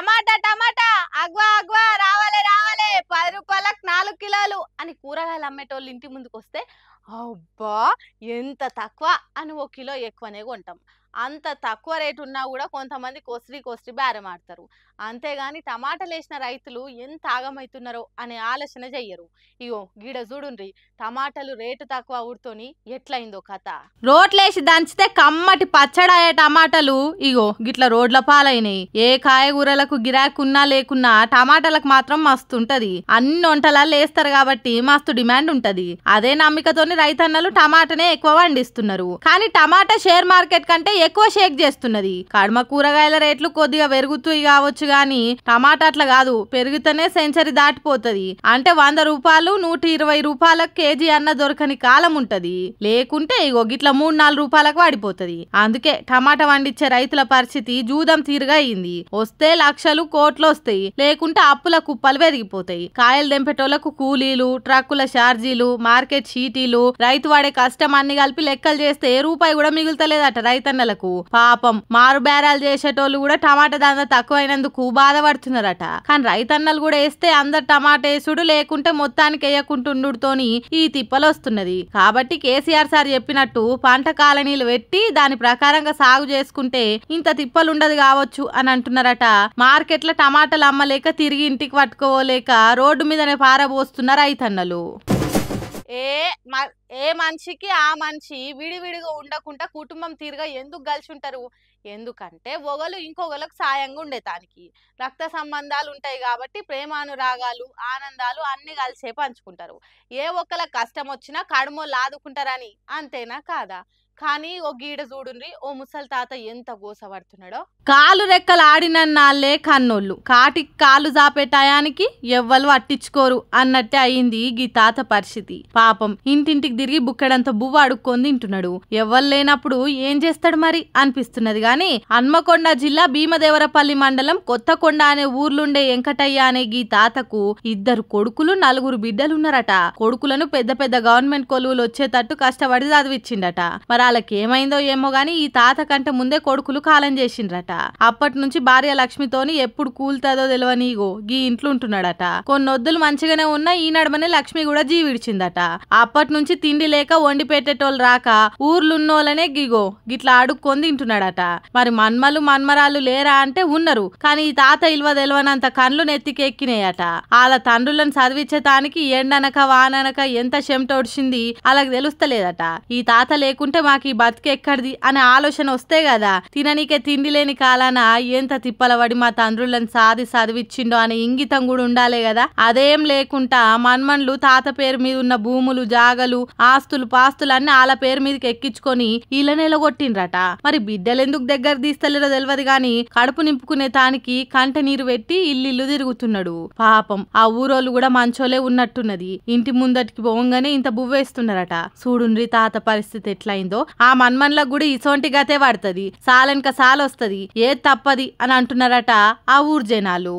టమాటా టమాటా అగ్వా అగ్వా రావాలే రావాలే 10 రూపాయలకు 4 కిలోలు అని కూరగాయలు అమ్మేటోళ్ళు ఇంటి ముందుకు వస్తే అబ్బా ఎంత తక్కువ అని 1 కిలో ఎక్కువనే కొంటాం. అంత తక్కువ రేటు ఉన్నా కూడా కొంతమంది కొస్రి బేరం ఆడతారు. అంతేగాని టమాటాలు వేసిన రైతులు ఎంత ఆగమవుతున్నారో అనే ఆలోచన చెయ్యరు. ఇగో గీడ చూడుండ్రి, టమాటాలు రేటు తక్కువ ఊడుతోని ఎట్లయిందో కథ. రోట్లేసి దంచితే కమ్మటి పచ్చడాయ టమాటాలు ఇగో గిట్ల రోడ్ల పాలైనాయి. ఏ కాయగూరలకు గిరాకున్నా లేకున్నా టమాటాలకు మాత్రం మస్తు ఉంటది. అన్ని వంటలలో వేస్తారు కాబట్టి మస్తు డిమాండ్ ఉంటది. అదే నమ్మికతోని రైతన్నలు టమాటానే ఎక్కువ పండిస్తున్నారు. కానీ టమాటా షేర్ మార్కెట్ కంటే ఎక్కువ షేక్ చేస్తున్నది. కడమ కూరగాయల రేట్లు కొద్దిగా పెరుగుతాయి కావచ్చు గాని టమాటా అట్లా కాదు, పెరిగితేనే సెంచరీ దాటిపోతది. అంటే 100 రూపాయలు 120 రూపాయలకు కేజీ అన్న దొరకని కాలం ఉంటది. లేకుంటే ఇగో గిట్ల 3-4 రూపాయలకు పడిపోతది. అందుకే టమాటా పండించే రైతుల పరిస్థితి జూదం తీరుగా అయింది. వస్తే లక్షలు కోట్లు వస్తాయి, లేకుంటే అప్పుల కుప్పలు పెరిగిపోతాయి. కాయలు దెంపేటోళ్లకు కూలీలు, ట్రక్కుల ఛార్జీలు, మార్కెట్ షీటీలు, రైతు వాడే కష్టం అన్ని కలిపి లెక్కలు చేస్తే రూపాయి కూడా మిగులుతలేదట రైతన్నలకు. పాపం మారు బేరాలు చేసేటోళ్ళు కూడా టమాటా దంద తక్కువైనందుకు బాధపడుతున్నారట. కానీ రైతన్నలు కూడా వేస్తే అందరు టమాటా వేసుడు, లేకుంటే మొత్తానికి వేయకుంటుండుతోని ఈ తిప్పలు వస్తున్నది. కాబట్టి కేసీఆర్ సార్ చెప్పినట్టు పంట కాలనీలు పెట్టి దాని ప్రకారంగా సాగు చేసుకుంటే ఇంత తిప్పలు ఉండదు కావచ్చు అని అంటున్నారట. మార్కెట్లో టమాటాలు అమ్మలేక తిరిగి ఇంటికి పట్టుకోలేక రోడ్డు మీదనే పారబోస్తున్నారు రైతన్నలు. ఏ మనిషికి ఆ మనిషి విడివిడిగా ఉండకుండా కుటుంబం తీరుగా ఎందుకు కలిసి ఉంటారు? ఎందుకంటే ఒకరు ఇంకొకరికి సాయంగా ఉండేదానికి రక్త సంబంధాలు ఉంటాయి కాబట్టి ప్రేమానురాగాలు ఆనందాలు అన్ని కలిసే పంచుకుంటారు. ఏ ఒక్కరికి కష్టం వచ్చినా కడుమోళ్ళు ఆదుకుంటారని, అంతేనా కాదా? కానీ ఓ గీడ చూడుండ్రి, ఓ ముసలి తాత ఎంత గోసపడుతున్నాడో. కాలు రెక్కలు ఆడినన్నాళ్లే కన్నోళ్ళు, కాటికి కాలు జాపే టయానికి ఎవ్వరు పట్టించుకోరు అన్నట్టే అయింది గీ తాత పరిస్థితి. పాపం ఇంటింటికి తిరిగి బుక్కడంత బువ్వ అడుక్కొని తింటున్నాడు. ఎవ్వరు లేనప్పుడు ఏం చేస్తాడు మరి అనిపిస్తున్నది. గాని హన్మకొండ జిల్లా భీమదేవరపల్లి మండలం కొత్తకొండ అనే ఊర్లుండే వెంకటయ్య అనే గీ తాతకు 2 కొడుకులు 4 బిడ్డలున్నారట. కొడుకులను పెద్ద పెద్ద గవర్నమెంట్ కొలువులు వచ్చేటట్టు కష్టపడి చదివిచ్చిండట. మరి వాళ్ళకి ఏమైందో ఏమో గాని ఈ తాత కంటే ముందే కొడుకులు కాలం చేసిండ్రట. అప్పటి నుంచి భార్య లక్ష్మితోని ఎప్పుడు కూల్తాదో తెలియనిగో గీ ఇంట్లో ఉంటున్నాడట. కొన్నొద్దులు మంచిగానే ఉన్నా ఈ నడమనే లక్ష్మి కూడా జీవిడిచిందట. అప్పటి నుంచి తిండి లేక వండి పెట్టేటోళ్ళు రాక ఊర్లున్నోళ్ళనే గిగో గిట్లా అడుక్కొని తింటున్నాడట. మరి మన్మలు మన్మరాలు లేరా అంటే ఉన్నారు, కానీ ఈ తాత ఇల్వ తెలియనంత కళ్ళు నెత్తికెక్కినాయట. వాళ్ళ తండ్రులను చదివించేతానికి ఎండనక వాననక ఎంత చెమటొడిచింది అలాగ తెలుస్తలేదట. ఈ తాత లేకుంటే మాకు ఈ బతికెక్కడిది అనే ఆలోచన వస్తే కదా, తిననీకే తిండి లేని కాలాన ఎంత తిప్పలబడి మా తండ్రులను చదివిచ్చిండో అనే ఇంగితం కూడా ఉండాలే కదా. అదేం లేకుండా మన్మన్లు తాత పేరు మీద ఉన్న భూములు జాగలు ఆస్తులు పాస్తులు అన్ని వాళ్ళ పేరు మీదకి ఎక్కించుకొని ఇలా నెలగొట్టిండ్రట. మరి బిడ్డలు ఎందుకు దగ్గర తీస్తలేరో తెలియదు గాని కడుపు నింపుకునే తానికి కంట నీరు పెట్టి ఇల్లు తిరుగుతున్నాడు. పాపం ఆ ఊరోళ్ళు కూడా మంచోలే ఉన్నట్టున్నది. ఇంటి ముందటికి పోగానే ఇంత బువ్వేస్తున్నారట. చూడుండ్రి తాత పరిస్థితి ఎట్లయిందో. ఆ మన్మన్లకు కూడా ఇసోంటి గతే పడుతుంది, సాలెనక సాలొస్తుంది, ఏ తప్పది అని అంటున్నారట ఆ ఊరు జనాలు.